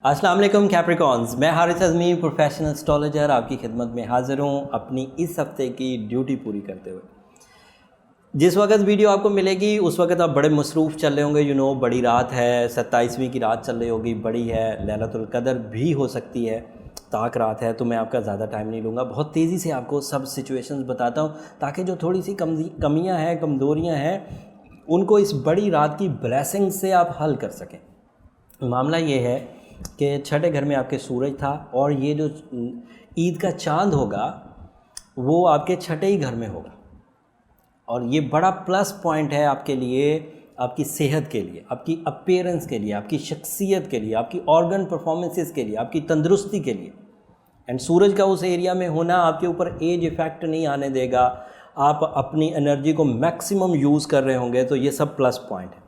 अस्सलाम वालेकुम कैप्रिकॉन्स, मैं हारिस अज़मी प्रोफेशनल एस्ट्रोलॉजर आपकी खिदमत में हाज़िर हूँ अपनी इस हफ्ते की ड्यूटी पूरी करते हुए। जिस वक्त वीडियो आपको मिलेगी उस वक्त आप बड़े मसरूफ़ चल रहे होंगे। बड़ी रात है, 27वीं की रात चल रही होगी, बड़ी है, लैलतुल क़द्र भी हो सकती है, ताक रात है। तो मैं आपका ज़्यादा टाइम नहीं लूँगा, बहुत तेज़ी से आपको सब सिचुएशंस बताता हूँ ताकि जो थोड़ी सी कमियाँ हैं, कमज़ोरियाँ हैं, उनको इस बड़ी रात की ब्लेसिंग से आप हल कर सकें। मामला ये है कि छठे घर में आपके सूरज था और ये जो ईद का चांद होगा वो आपके छठे ही घर में होगा, और ये बड़ा प्लस पॉइंट है आपके लिए, आपकी सेहत के लिए, आपकी अपीयरेंस के लिए, आपकी शख्सियत के लिए, आपकी ऑर्गन परफॉर्मेंसेस के लिए, आपकी तंदुरुस्ती के लिए। एंड सूरज का उस एरिया में होना आपके ऊपर एज इफ़ेक्ट नहीं आने देगा, आप अपनी एनर्जी को मैक्सिमम यूज़ कर रहे होंगे, तो ये सब प्लस पॉइंट है।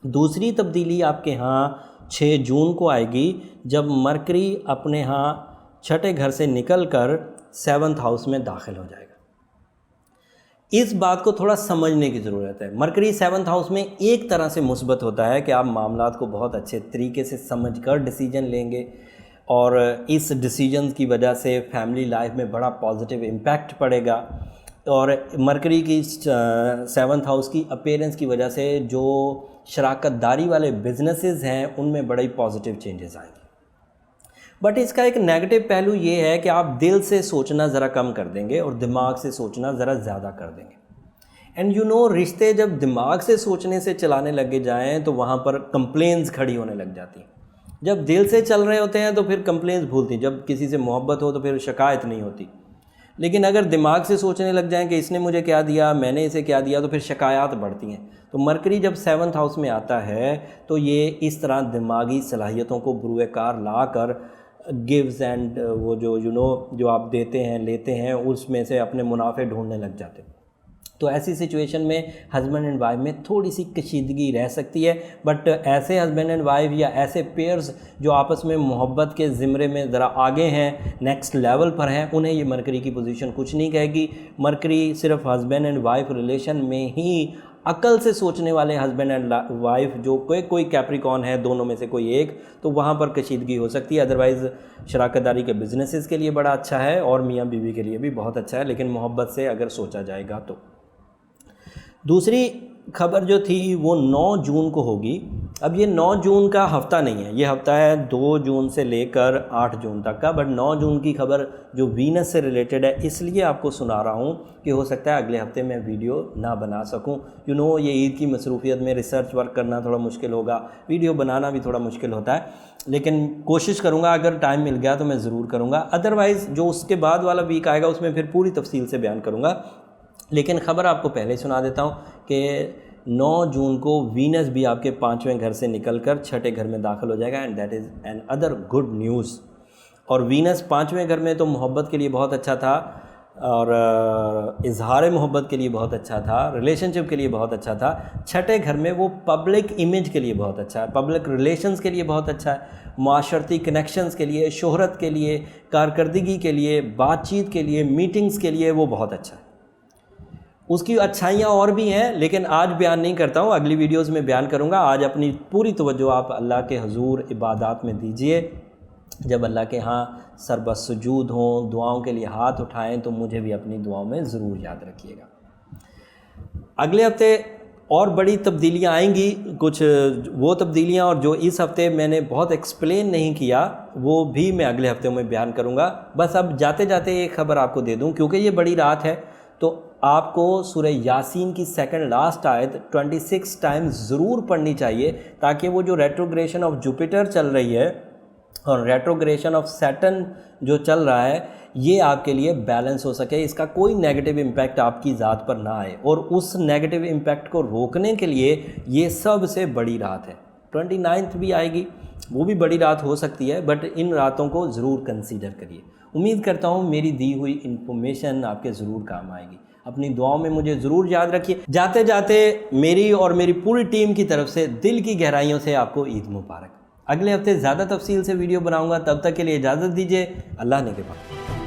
दूसरी तब्दीली आपके यहाँ 6 जून को आएगी जब मरकरी अपने यहाँ छठे घर से निकलकर 7th हाउस में दाखिल हो जाएगा। इस बात को थोड़ा समझने की ज़रूरत है। मरकरी 7th हाउस में एक तरह से मुस्बत होता है कि आप मामलात को बहुत अच्छे तरीके से समझकर डिसीजन लेंगे और इस डिसीजन की वजह से फैमिली लाइफ में बड़ा पॉजिटिव इम्पैक्ट पड़ेगा, और मरकरी की 7th हाउस की अपीयरेंस की वजह से जो शराकतदारी वाले बिजनेसेस हैं उनमें बड़े पॉजिटिव चेंजेस आएंगे। बट इसका एक नेगेटिव पहलू ये है कि आप दिल से सोचना ज़रा कम कर देंगे और दिमाग से सोचना ज़रा ज़्यादा कर देंगे। एंड रिश्ते जब दिमाग से सोचने से चलाने लगे जाएं तो वहाँ पर कंप्लेंट्स खड़ी होने लग जाती हैं। जब दिल से चल रहे होते हैं तो फिर कंप्लेंट्स भूलती, जब किसी से मोहब्बत हो तो फिर शिकायत नहीं होती। लेकिन अगर दिमाग से सोचने लग जाएं कि इसने मुझे क्या दिया, मैंने इसे क्या दिया, तो फिर शिकायत बढ़ती हैं। तो मरकरी जब 7th हाउस में आता है तो ये इस तरह दिमागी सलाहियतों को बुरुए कार ला कर गिव्स एंड वो जो आप देते हैं लेते हैं उसमें से अपने मुनाफे ढूंढने लग जाते हैं। तो ऐसी सिचुएशन में हस्बैंड एंड वाइफ में थोड़ी सी कशीदगी रह सकती है। बट ऐसे हस्बैंड एंड वाइफ या ऐसे पेयर्स जो आपस में मोहब्बत के ज़िमरे में ज़रा आगे हैं, नेक्स्ट लेवल पर हैं, उन्हें ये मरकरी की पोजीशन कुछ नहीं कहेगी। मरकरी सिर्फ हस्बैंड एंड वाइफ रिलेशन में ही अकल से सोचने वाले हस्बैंड एंड वाइफ जो कोई कैप्रिकॉन है, दोनों में से कोई एक, तो वहाँ पर कशीदगी हो सकती है। अदरवाइज़ शराकतदारी के बिजनेसेस के लिए बड़ा अच्छा है और मियाँ बीवी के लिए भी बहुत अच्छा है, लेकिन मोहब्बत से अगर सोचा जाएगा तो। दूसरी खबर जो थी वो 9 जून को होगी। अब ये 9 जून का हफ़्ता नहीं है, ये हफ़्ता है 2 जून से लेकर 8 जून तक का। बट 9 जून की खबर जो वीनस से रिलेटेड है इसलिए आपको सुना रहा हूँ कि हो सकता है अगले हफ्ते मैं वीडियो ना बना सकूँ। ये ईद की मसरूफियत में रिसर्च वर्क करना थोड़ा मुश्किल होगा, वीडियो बनाना भी थोड़ा मुश्किल होता है, लेकिन कोशिश करूँगा, अगर टाइम मिल गया तो मैं ज़रूर करूँगा। अदरवाइज़ जो उसके बाद वाला वीक आएगा उसमें फिर पूरी तफसील से बयान करूँगा। लेकिन ख़बर आपको पहले सुना देता हूँ कि 9 जून को वीनस भी आपके 5वें घर से निकलकर छठे घर में दाखिल हो जाएगा, and that is an other good news. और वीनस 5वें घर में तो मोहब्बत के लिए बहुत अच्छा था, और इजहार मोहब्बत के लिए बहुत अच्छा था, रिलेशनशिप के लिए बहुत अच्छा था। छठे घर में वो पब्लिक इमेज के लिए बहुत अच्छा है, पब्लिक रिलेशंस के लिए बहुत अच्छा है, माशरती कनेक्शंस के लिए, शोहरत के लिए, कारकर्दगी के लिए, बातचीत के लिए, मीटिंग्स के लिए वो बहुत अच्छा है। उसकी अच्छाइयाँ और भी हैं लेकिन आज बयान नहीं करता हूँ, अगली वीडियोज़ में बयान करूँगा। आज अपनी पूरी तवज्जो आप अल्लाह के हुजूर इबादत में दीजिए। जब अल्लाह के यहाँ सरबसुजूद हों, दुआओं के लिए हाथ उठाएं, तो मुझे भी अपनी दुआओं में ज़रूर याद रखिएगा। अगले हफ्ते और बड़ी तब्दीलियाँ आएंगी, कुछ वो तब्दीलियाँ और जो इस हफ़्ते मैंने बहुत एक्सप्लेन नहीं किया वो भी मैं अगले हफ्ते में बयान करूँगा। बस अब जाते जाते एक खबर आपको दे दूँ, क्योंकि ये बड़ी रात है तो आपको सूरह यासीन की सेकंड लास्ट आयत 26 टाइम्स ज़रूर पढ़नी चाहिए, ताकि वो जो रेट्रोग्रेशन ऑफ जुपिटर चल रही है और रेट्रोग्रेशन ऑफ सैटर्न जो चल रहा है ये आपके लिए बैलेंस हो सके, इसका कोई नेगेटिव इम्पैक्ट आपकी ज़ात पर ना आए। और उस नेगेटिव इम्पैक्ट को रोकने के लिए ये सबसे बड़ी रात है। 29th भी आएगी, वो भी बड़ी रात हो सकती है, बट इन रातों को ज़रूर कंसीडर करिए। उम्मीद करता हूँ मेरी दी हुई इन्फॉर्मेशन आपके ज़रूर काम आएगी। अपनी दुआओं में मुझे ज़रूर याद रखिए। जाते जाते मेरी और मेरी पूरी टीम की तरफ से दिल की गहराइयों से आपको ईद मुबारक। अगले हफ्ते ज़्यादा तफसील से वीडियो बनाऊंगा, तब तक के लिए इजाज़त दीजिए। अल्लाह ने के बाद।